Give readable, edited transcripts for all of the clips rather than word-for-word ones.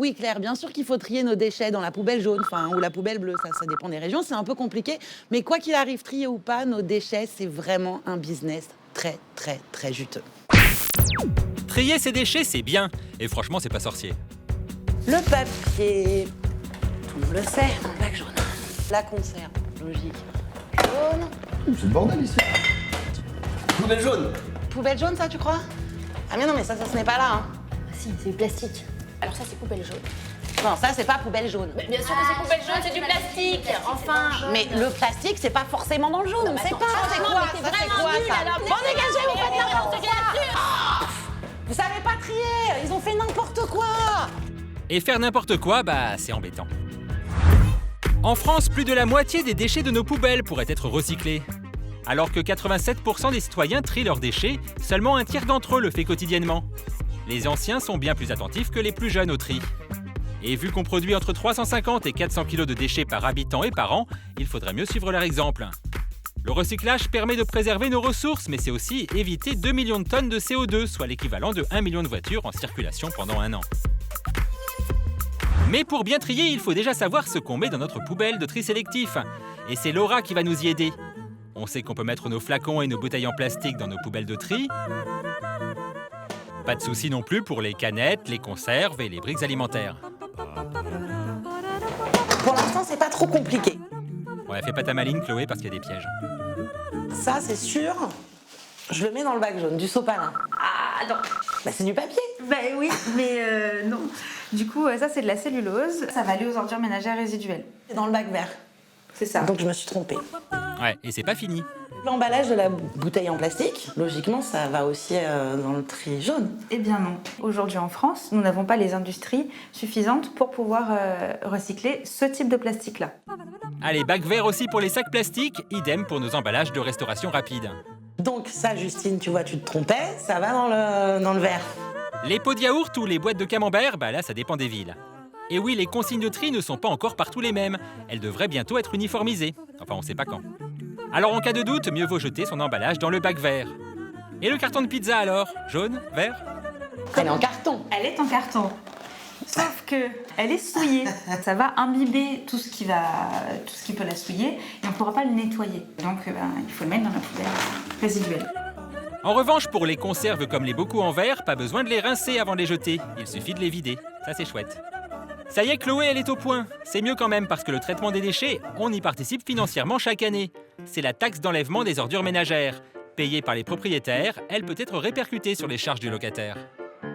Oui, Claire, bien sûr qu'il faut trier nos déchets dans la poubelle jaune, ou la poubelle bleue, ça dépend des régions, c'est un peu compliqué. Mais quoi qu'il arrive, trier ou pas, nos déchets, c'est vraiment un business très, très, très juteux. Trier ses déchets, c'est bien. Et franchement, c'est pas sorcier. Le papier, tout le monde le sait, dans le bac jaune. La conserve, logique, jaune. C'est le bordel ici. Poubelle jaune. Poubelle jaune, ça, tu crois? Ah mais non, mais ça se met pas là, hein. Ah si, c'est du plastique. Alors ça, c'est poubelle jaune. Non, ça, c'est pas poubelle jaune. Mais bien sûr que c'est poubelle jaune, c'est du plastique. Enfin. Mais le plastique, c'est pas forcément dans le jaune, on sait pas. C'est franchement, quoi, mais ça, t'es c'est vraiment quoi, nul, ça? alors. Bon, dégagez, vous faites n'importe n'importe quoi. Vous savez pas trier, ils ont fait n'importe quoi. Et faire n'importe quoi, bah, c'est embêtant. En France, plus de la moitié des déchets de nos poubelles pourraient être recyclés. Alors que 87% des citoyens trient leurs déchets, seulement un tiers d'entre eux le fait quotidiennement. Les anciens sont bien plus attentifs que les plus jeunes au tri. Et vu qu'on produit entre 350 et 400 kg de déchets par habitant et par an, il faudrait mieux suivre leur exemple. Le recyclage permet de préserver nos ressources, mais c'est aussi éviter 2 millions de tonnes de CO2, soit l'équivalent de 1 million de voitures en circulation pendant un an. Mais pour bien trier, il faut déjà savoir ce qu'on met dans notre poubelle de tri sélectif. Et c'est Laura qui va nous y aider. On sait qu'on peut mettre nos flacons et nos bouteilles en plastique dans nos poubelles de tri. Pas de souci non plus pour les canettes, les conserves et les briques alimentaires. Pour l'instant, c'est pas trop compliqué. Ouais, fais pas ta maline, Chloé, parce qu'il y a des pièges. Ça, c'est sûr, je le mets dans le bac jaune, du sopalin. Ah non. Bah, c'est du papier. Ben oui, mais non. Du coup, ça c'est de la cellulose. Ça va aller aux ordures ménagères résiduelles. C'est dans le bac vert. C'est ça. Donc, je me suis trompée. Ouais, et c'est pas fini. L'emballage de la bouteille en plastique, logiquement, ça va aussi dans le tri jaune. Eh bien non. Aujourd'hui en France, nous n'avons pas les industries suffisantes pour pouvoir recycler ce type de plastique-là. Allez, bac vert aussi pour les sacs plastiques, idem pour nos emballages de restauration rapide. Donc ça, Justine, tu vois, tu te trompais, ça va dans le verre. Les pots de yaourt ou les boîtes de camembert, bah là, ça dépend des villes. Et oui, les consignes de tri ne sont pas encore partout les mêmes. Elles devraient bientôt être uniformisées. Enfin, on sait pas quand. Alors, en cas de doute, mieux vaut jeter son emballage dans le bac vert. Et le carton de pizza alors? Jaune? Vert? Elle est en carton. Elle est en carton. Sauf que elle est souillée. Ça va imbiber tout ce qui peut la souiller et on ne pourra pas le nettoyer. Donc il faut le mettre dans la poubelle résiduelle. En revanche, pour les conserves comme les bocaux en verre, pas besoin de les rincer avant de les jeter. Il suffit de les vider. Ça, c'est chouette. Ça y est, Chloé, elle est au point. C'est mieux quand même parce que le traitement des déchets, on y participe financièrement chaque année. C'est la taxe d'enlèvement des ordures ménagères. Payée par les propriétaires, elle peut être répercutée sur les charges du locataire.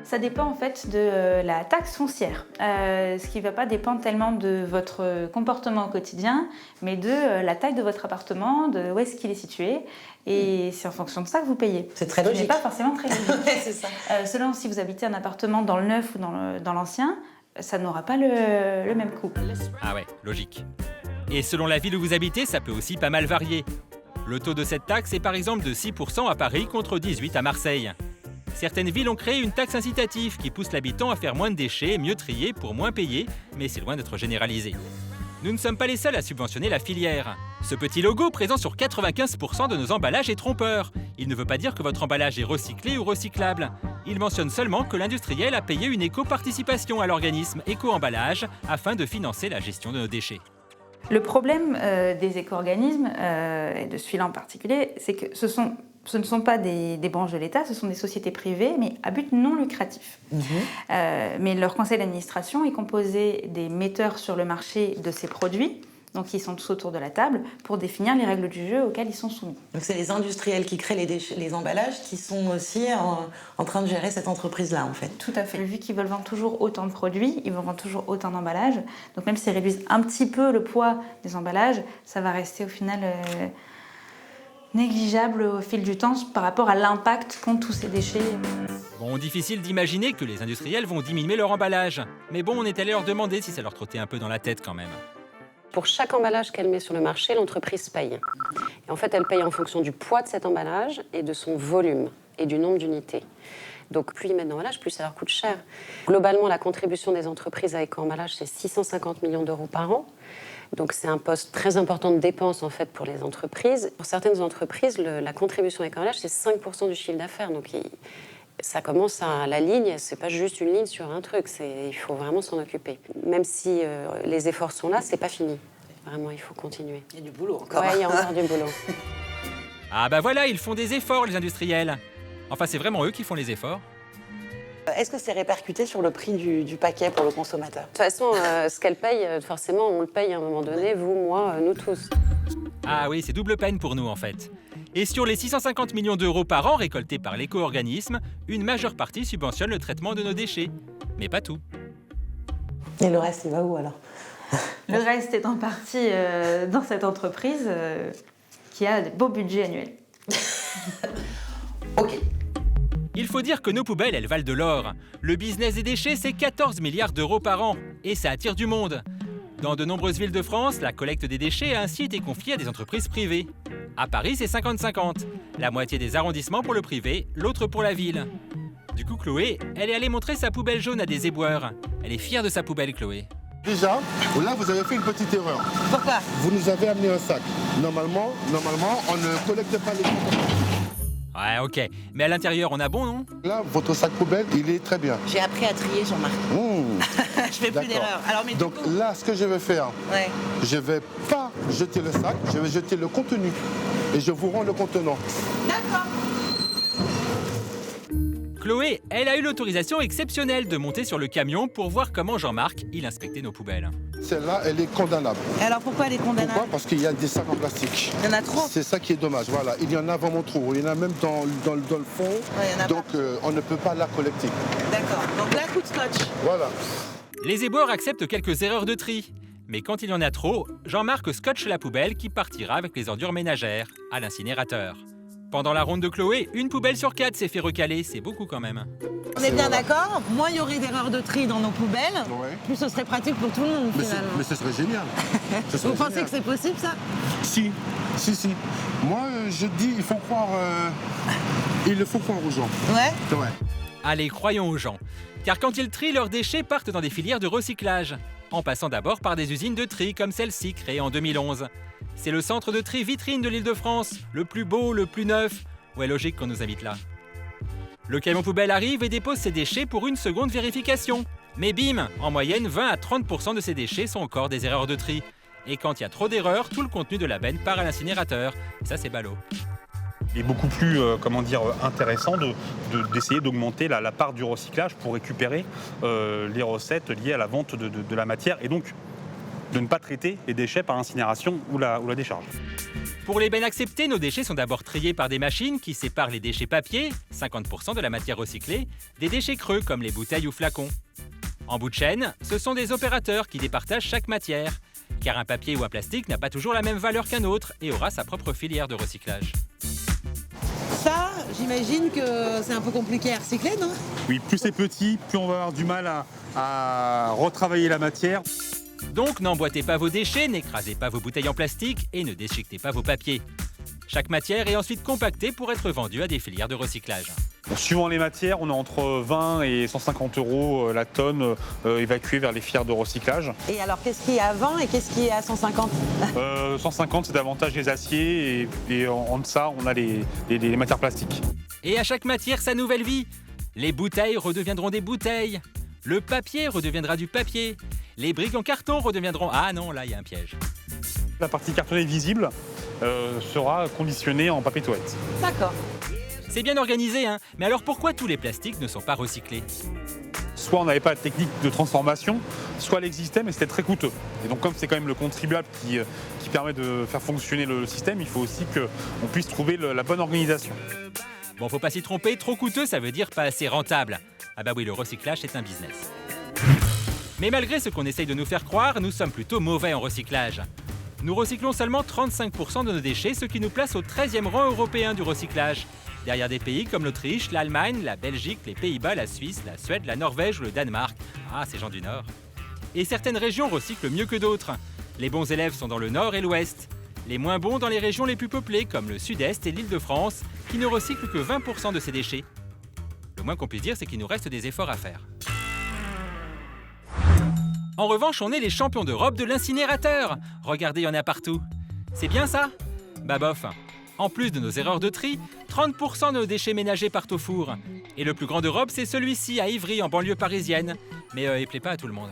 Ça dépend en fait de la taxe foncière, ce qui ne va pas dépendre tellement de votre comportement au quotidien, mais de la taille de votre appartement, de où est-ce qu'il est situé, et c'est en fonction de ça que vous payez. C'est très Ce logique. n'est pas forcément très logique. Ouais, c'est ça. Selon si vous habitez un appartement dans le neuf ou dans l'ancien, ça n'aura pas le même coût. Ah ouais, logique. Et selon la ville où vous habitez, ça peut aussi pas mal varier. Le taux de cette taxe est par exemple de 6% à Paris contre 18% à Marseille. Certaines villes ont créé une taxe incitative qui pousse l'habitant à faire moins de déchets, mieux trier pour moins payer, mais c'est loin d'être généralisé. Nous ne sommes pas les seuls à subventionner la filière. Ce petit logo présent sur 95% de nos emballages est trompeur. Il ne veut pas dire que votre emballage est recyclé ou recyclable. Il mentionne seulement que l'industriel a payé une éco-participation à l'organisme Éco-Emballage afin de financer la gestion de nos déchets. Le problème des éco-organismes, et de celui-là en particulier, c'est que ce ne sont pas des branches de l'État, ce sont des sociétés privées, mais à but non lucratif. Mais leur conseil d'administration est composé des metteurs sur le marché de ces produits, donc ils sont tous autour de la table, pour définir les règles du jeu auxquelles ils sont soumis. Donc c'est les industriels qui créent les emballages qui sont aussi en train de gérer cette entreprise-là, en fait. Tout à fait. Vu qu'ils veulent vendre toujours autant de produits, ils vont vendre toujours autant d'emballages. Donc même s'ils réduisent un petit peu le poids des emballages, ça va rester au final négligeable au fil du temps par rapport à l'impact qu'ont tous ces déchets. Bon, difficile d'imaginer que les industriels vont diminuer leur emballage. Mais bon, on est allé leur demander si ça leur trottait un peu dans la tête quand même. Pour chaque emballage qu'elle met sur le marché, l'entreprise paye. Et en fait, elle paye en fonction du poids de cet emballage et de son volume et du nombre d'unités. Donc plus ils mettent d'emballage, plus ça leur coûte cher. Globalement, la contribution des entreprises à éco-emballage, c'est 650 millions d'euros par an. Donc c'est un poste très important de dépenses en fait pour les entreprises. Pour certaines entreprises, la contribution à éco-emballage, c'est 5% du chiffre d'affaires. Donc Ça commence à la ligne, c'est pas juste une ligne sur un truc, il faut vraiment s'en occuper. Même si les efforts sont là, c'est pas fini. Vraiment, il faut continuer. Il y a du boulot encore. Ouais, il y a encore du boulot. Ah bah voilà, ils font des efforts, les industriels. Enfin, c'est vraiment eux qui font les efforts. Est-ce que c'est répercuté sur le prix du paquet pour le consommateur? De toute façon, ce qu'elle paye, forcément, on le paye à un moment donné, vous, moi, nous tous. Ah oui, c'est double peine pour nous en fait. Et sur les 650 millions d'euros par an récoltés par l'éco-organisme, une majeure partie subventionne le traitement de nos déchets. Mais pas tout. Et le reste, il va où alors? Le reste est en partie dans cette entreprise qui a de beaux budgets annuels. Ok. Il faut dire que nos poubelles, elles valent de l'or. Le business des déchets, c'est 14 milliards d'euros par an. Et ça attire du monde. Dans de nombreuses villes de France, la collecte des déchets a ainsi été confiée à des entreprises privées. À Paris, c'est 50-50. La moitié des arrondissements pour le privé, l'autre pour la ville. Du coup, Chloé, elle est allée montrer sa poubelle jaune à des éboueurs. Elle est fière de sa poubelle, Chloé. Déjà, là, vous avez fait une petite erreur. Pourquoi? Vous nous avez amené un sac. Normalement, on ne collecte pas les contenants. Ouais, ok. Mais à l'intérieur, on a bon, non? Là, votre sac poubelle, il est très bien. J'ai appris à trier, Jean-Marc. Je fais plus D'accord. d'erreurs. Alors, mais Donc du coup... là, ce que je vais faire, Ouais. je vais pas jeter le sac, je vais jeter le contenu. Et je vous rends le contenant. D'accord. Chloé, elle a eu l'autorisation exceptionnelle de monter sur le camion pour voir comment Jean-Marc, il inspectait nos poubelles. Celle-là, elle est condamnable. Alors pourquoi elle est condamnable? Pourquoi? Parce qu'il y a des sacs en plastique. Il y en a trop. C'est ça qui est dommage. Voilà, il y en a vraiment trop. Il y en a même dans le fond. Ouais, il y en a Donc, on ne peut pas la collecter. D'accord. Donc là, coup de scotch. Voilà. Les éboueurs acceptent quelques erreurs de tri. Mais quand il y en a trop, Jean-Marc scotche la poubelle qui partira avec les ordures ménagères, à l'incinérateur. Pendant la ronde de Chloé, une poubelle sur 4 s'est fait recaler, c'est beaucoup quand même. On est bien Voilà. d'accord. Moins il y aurait d'erreurs de tri dans nos poubelles, Ouais. plus ce serait pratique pour tout le monde finalement. Mais ce serait génial. Ce serait Vous pensez génial. que c'est possible ça? Si. Moi, je dis, il faut croire aux gens. Ouais. Ouais. Allez, croyons aux gens. Car quand ils trient, leurs déchets partent dans des filières de recyclage, en passant d'abord par des usines de tri comme celle-ci, créée en 2011. C'est le centre de tri vitrine de l'Île-de-France, le plus beau, le plus neuf. Ouais, logique qu'on nous invite là. Le camion poubelle arrive et dépose ses déchets pour une seconde vérification. Mais bim, en moyenne, 20 à 30% de ces déchets sont encore des erreurs de tri. Et quand il y a trop d'erreurs, tout le contenu de la benne part à l'incinérateur. Ça, c'est ballot. Il est beaucoup plus intéressant d'essayer d'augmenter la part du recyclage pour récupérer les recettes liées à la vente de la matière et donc de ne pas traiter les déchets par incinération ou la décharge. Pour les bennes acceptées, nos déchets sont d'abord triés par des machines qui séparent les déchets papier, 50% de la matière recyclée, des déchets creux comme les bouteilles ou flacons. En bout de chaîne, ce sont des opérateurs qui départagent chaque matière, car un papier ou un plastique n'a pas toujours la même valeur qu'un autre et aura sa propre filière de recyclage. Ça, j'imagine que c'est un peu compliqué à recycler, non? Oui, plus c'est petit, plus on va avoir du mal à retravailler la matière. Donc n'emboîtez pas vos déchets, n'écrasez pas vos bouteilles en plastique et ne déchiquetez pas vos papiers. Chaque matière est ensuite compactée pour être vendue à des filières de recyclage. Donc, suivant les matières, on est entre 20 et 150 € la tonne évacuée vers les filières de recyclage. Et alors, qu'est-ce qui est à 20 et qu'est-ce qui est à 150? 150, c'est davantage les aciers et en deçà, on a les matières plastiques. Et à chaque matière, sa nouvelle vie. Les bouteilles redeviendront des bouteilles. Le papier redeviendra du papier. Les briques en carton redeviendront... Ah non, là, il y a un piège. La partie cartonnée visible sera conditionnée en papier toilette. D'accord. C'est bien organisé, hein. Mais alors pourquoi tous les plastiques ne sont pas recyclés? Soit on n'avait pas de technique de transformation, soit elle existait, mais c'était très coûteux. Et donc comme c'est quand même le contribuable qui permet de faire fonctionner le système, il faut aussi qu'on puisse trouver la bonne organisation. Bon, faut pas s'y tromper, trop coûteux, ça veut dire pas assez rentable. Ah bah oui, le recyclage, c'est un business. Mais malgré ce qu'on essaye de nous faire croire, nous sommes plutôt mauvais en recyclage. Nous recyclons seulement 35% de nos déchets, ce qui nous place au 13e rang européen du recyclage. Derrière des pays comme l'Autriche, l'Allemagne, la Belgique, les Pays-Bas, la Suisse, la Suède, la Norvège ou le Danemark. Ah, ces gens du Nord. Et certaines régions recyclent mieux que d'autres. Les bons élèves sont dans le Nord et l'Ouest. Les moins bons dans les régions les plus peuplées, comme le Sud-Est et l'Île-de-France, qui ne recyclent que 20% de ces déchets. Le moins qu'on puisse dire, c'est qu'il nous reste des efforts à faire. En revanche, on est les champions d'Europe de l'incinérateur. Regardez, il y en a partout. C'est bien ça? Bah bof. En plus de nos erreurs de tri, 30% de nos déchets ménagers partent au four. Et le plus grand d'Europe, c'est celui-ci à Ivry, en banlieue parisienne. Mais il plaît pas à tout le monde.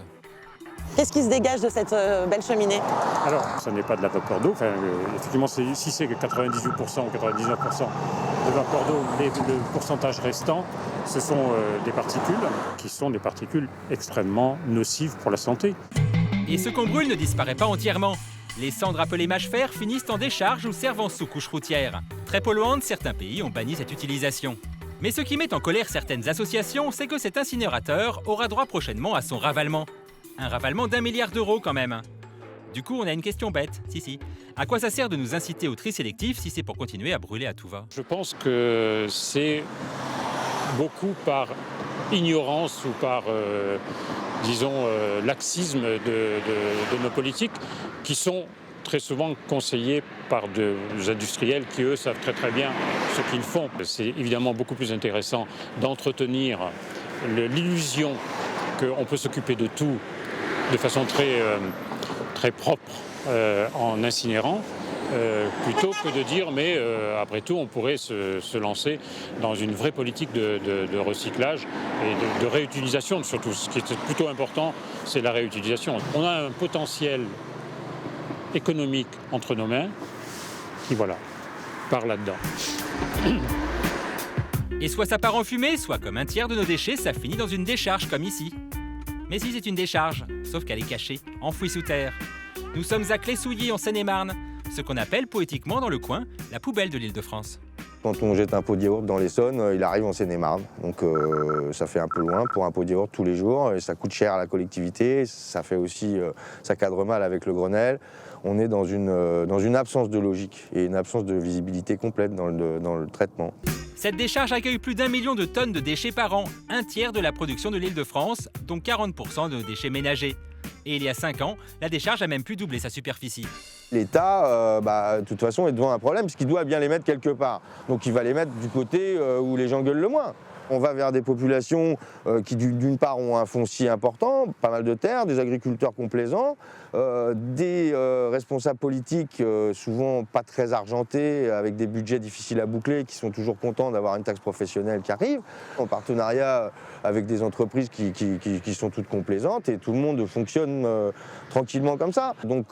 Qu'est-ce qui se dégage de cette belle cheminée? Alors, ce n'est pas de la vapeur d'eau. Enfin, effectivement, si c'est 98% ou 99% de vapeur d'eau, le pourcentage restant, ce sont des particules qui sont des particules extrêmement nocives pour la santé. Et ce qu'on brûle ne disparaît pas entièrement. Les cendres appelées mâche-fer finissent en décharge ou servent en sous-couche routière. Très polluante, certains pays ont banni cette utilisation. Mais ce qui met en colère certaines associations, c'est que cet incinérateur aura droit prochainement à son ravalement. Un ravalement d'1 milliard d'euros quand même. Du coup, on a une question bête. Si. À quoi ça sert de nous inciter au tri sélectif si c'est pour continuer à brûler à tout va? Je pense que c'est beaucoup par ignorance ou par, laxisme de nos politiques qui sont très souvent conseillés par des industriels qui, eux, savent très très bien ce qu'ils font. C'est évidemment beaucoup plus intéressant d'entretenir l'illusion qu'on peut s'occuper de tout de façon très propre en incinérant, plutôt que de dire mais après tout on pourrait se lancer dans une vraie politique de recyclage et de réutilisation. Surtout, ce qui est plutôt important, c'est la réutilisation. On a un potentiel économique entre nos mains qui, voilà, part là-dedans. Et soit ça part en fumée, soit comme un tiers de nos déchets, ça finit dans une décharge comme ici. Mais si c'est une décharge, sauf qu'elle est cachée, enfouie sous terre. Nous sommes à Clé-Souilly en Seine-et-Marne, ce qu'on appelle poétiquement dans le coin la poubelle de l'Île-de-France. Quand on jette un pot de yaourt dans l'Essonne, il arrive en Seine-et-Marne. Donc ça fait un peu loin pour un pot de yaourt tous les jours. Et ça coûte cher à la collectivité. Ça fait aussi, ça cadre mal avec le Grenelle. On est dans une absence de logique et une absence de visibilité complète dans le traitement. Cette décharge accueille plus d'1 million de tonnes de déchets par an, un tiers de la production de l'Île-de-France, dont 40% de déchets ménagers. Et il y a 5 ans, la décharge a même pu doubler sa superficie. L'État, de toute façon, est devant un problème, parce qu'il doit bien les mettre quelque part. Donc il va les mettre du côté où les gens gueulent le moins. On va vers des populations qui, d'une part, ont un foncier important, pas mal de terres, des agriculteurs complaisants, des responsables politiques souvent pas très argentés, avec des budgets difficiles à boucler, qui sont toujours contents d'avoir une taxe professionnelle qui arrive, en partenariat avec des entreprises qui sont toutes complaisantes, et tout le monde fonctionne tranquillement comme ça. Donc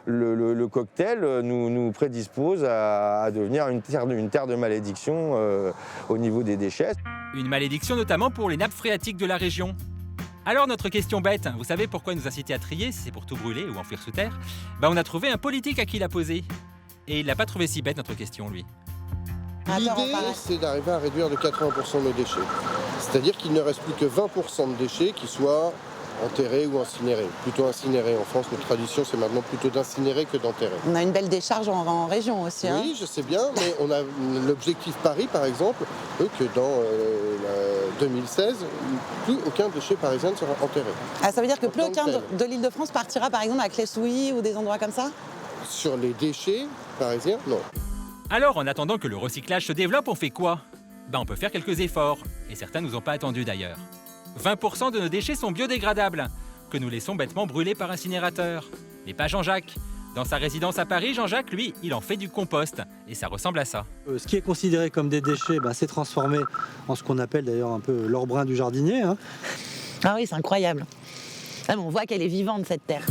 le cocktail nous prédispose à devenir une terre de malédiction au niveau des déchets. Une malédiction notamment pour les nappes phréatiques de la région. Alors notre question bête, vous savez pourquoi nous inciter à trier si c'est pour tout brûler ou enfouir sous terre? On a trouvé un politique à qui la poser. Et il l'a pas trouvé si bête notre question, lui. L'idée, c'est d'arriver à réduire de 80% nos déchets. C'est-à-dire qu'il ne reste plus que 20% de déchets qui soient enterrés ou incinérés. Plutôt incinérés. En France, notre tradition, c'est maintenant plutôt d'incinérer que d'enterrer. On a une belle décharge en région aussi. Hein. Oui, je sais bien, mais on a l'objectif Paris, par exemple, que dans 2016, plus aucun déchet parisien ne sera enterré. Ah, ça veut dire que plus aucun de l'Île-de-France partira, par exemple, à Clé-Souilly ou des endroits comme ça? Sur les déchets parisiens, non. Alors, en attendant que le recyclage se développe, on fait quoi? On peut faire quelques efforts, et certains nous ont pas attendus d'ailleurs. 20% de nos déchets sont biodégradables, que nous laissons bêtement brûler par incinérateur. Mais pas Jean-Jacques. Dans sa résidence à Paris, Jean-Jacques, lui, il en fait du compost, et ça ressemble à ça. Ce qui est considéré comme des déchets, c'est transformé en ce qu'on appelle d'ailleurs un peu l'or brun du jardinier. Hein. Ah oui, c'est incroyable. Ah, on voit qu'elle est vivante, cette terre.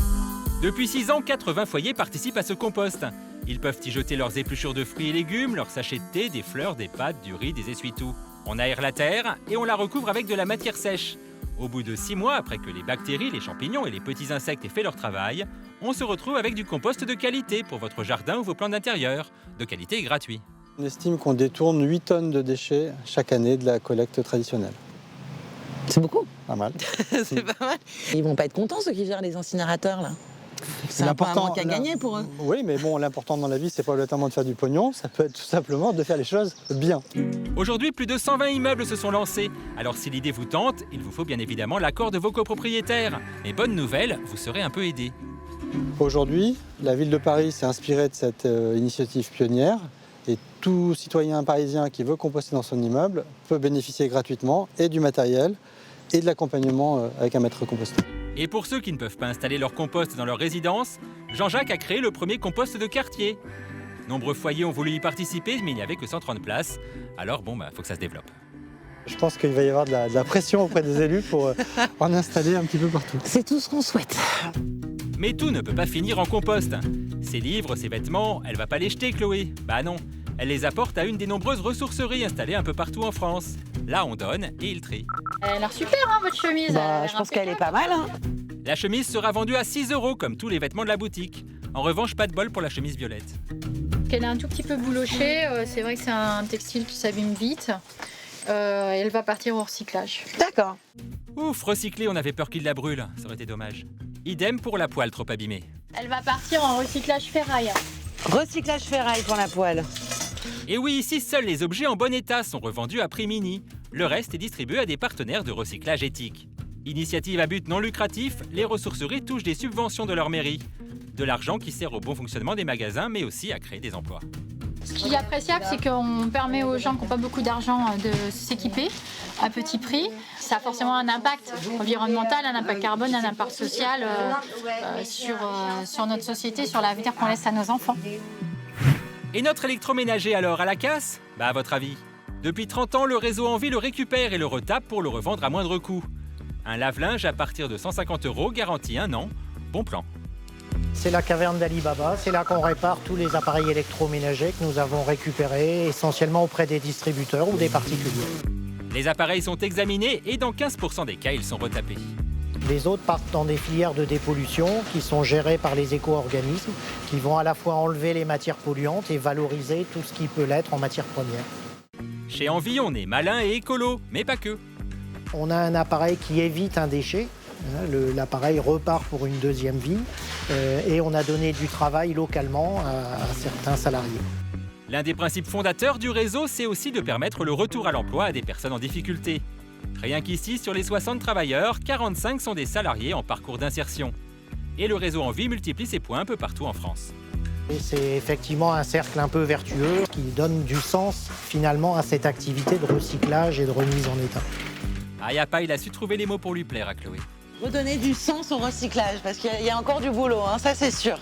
Depuis 6 ans, 80 foyers participent à ce compost. Ils peuvent y jeter leurs épluchures de fruits et légumes, leurs sachets de thé, des fleurs, des pâtes, du riz, des essuie-tout. On aère la terre et on la recouvre avec de la matière sèche. Au bout de 6 mois, après que les bactéries, les champignons et les petits insectes aient fait leur travail, on se retrouve avec du compost de qualité pour votre jardin ou vos plants d'intérieur. De qualité et gratuit. On estime qu'on détourne 8 tonnes de déchets chaque année de la collecte traditionnelle. C'est beaucoup. Pas mal. C'est pas mal. Ils vont pas être contents, ceux qui gèrent les incinérateurs, là. C'est un manque à gagner pour eux. Oui, mais bon, l'important dans la vie, c'est pas obligatoirement de faire du pognon, ça peut être tout simplement de faire les choses bien. Aujourd'hui, plus de 120 immeubles se sont lancés. Alors si l'idée vous tente, il vous faut bien évidemment l'accord de vos copropriétaires. Mais bonne nouvelle, vous serez un peu aidé. Aujourd'hui, la ville de Paris s'est inspirée de cette initiative pionnière et tout citoyen parisien qui veut composter dans son immeuble peut bénéficier gratuitement et du matériel et de l'accompagnement avec un maître composteur. Et pour ceux qui ne peuvent pas installer leur compost dans leur résidence, Jean-Jacques a créé le premier compost de quartier. Nombreux foyers ont voulu y participer, mais il n'y avait que 130 places. Alors faut que ça se développe. Je pense qu'il va y avoir de la pression auprès des élus pour en installer un petit peu partout. C'est tout ce qu'on souhaite. Mais tout ne peut pas finir en compost. Ses livres, ses vêtements, elle va pas les jeter, Chloé. Bah non, elle les apporte à une des nombreuses ressourceries installées un peu partout en France. Là, on donne et il trie. Elle a l'air super, hein, votre chemise. Elle a l'air Je pense qu'elle est impeccable. pas mal. Hein. La chemise sera vendue à 6 € comme tous les vêtements de la boutique. En revanche, pas de bol pour la chemise violette. Elle est un tout petit peu boulochée. C'est vrai que c'est un textile qui s'abîme vite. Elle va partir au recyclage. D'accord. Ouf, recyclé, on avait peur qu'il la brûle. Ça aurait été dommage. Idem pour la poêle trop abîmée. Elle va partir en recyclage ferraille. Recyclage ferraille pour la poêle. Et oui, ici, seuls les objets en bon état sont revendus à prix mini. Le reste est distribué à des partenaires de recyclage éthique. Initiative à but non lucratif, les ressourceries touchent des subventions de leur mairie. De l'argent qui sert au bon fonctionnement des magasins, mais aussi à créer des emplois. Ce qui est appréciable, c'est qu'on permet aux gens qui n'ont pas beaucoup d'argent de s'équiper à petit prix. Ça a forcément un impact environnemental, un impact carbone, un impact social sur notre société, sur l'avenir qu'on laisse à nos enfants. Et notre électroménager alors, à la casse ? À votre avis ? Depuis 30 ans, le réseau Envie le récupère et le retape pour le revendre à moindre coût. Un lave-linge à partir de 150 €, garantie 1 an. Bon plan. C'est la caverne d'Ali Baba, c'est là qu'on répare tous les appareils électroménagers que nous avons récupérés essentiellement auprès des distributeurs ou des particuliers. Les appareils sont examinés et dans 15% des cas, ils sont retapés. Les autres partent dans des filières de dépollution qui sont gérées par les éco-organismes, qui vont à la fois enlever les matières polluantes et valoriser tout ce qui peut l'être en matière première. Chez Envie, on est malin et écolo, mais pas que. On a un appareil qui évite un déchet. L'appareil repart pour une deuxième vie et on a donné du travail localement à certains salariés. L'un des principes fondateurs du réseau, c'est aussi de permettre le retour à l'emploi à des personnes en difficulté. Rien qu'ici, sur les 60 travailleurs, 45 sont des salariés en parcours d'insertion. Et le réseau Envie multiplie ses points un peu partout en France. Et c'est effectivement un cercle un peu vertueux qui donne du sens finalement à cette activité de recyclage et de remise en état. Ayapa, il a su trouver les mots pour lui plaire à Chloé. Redonner du sens au recyclage, parce qu'il y a encore du boulot, hein, ça c'est sûr.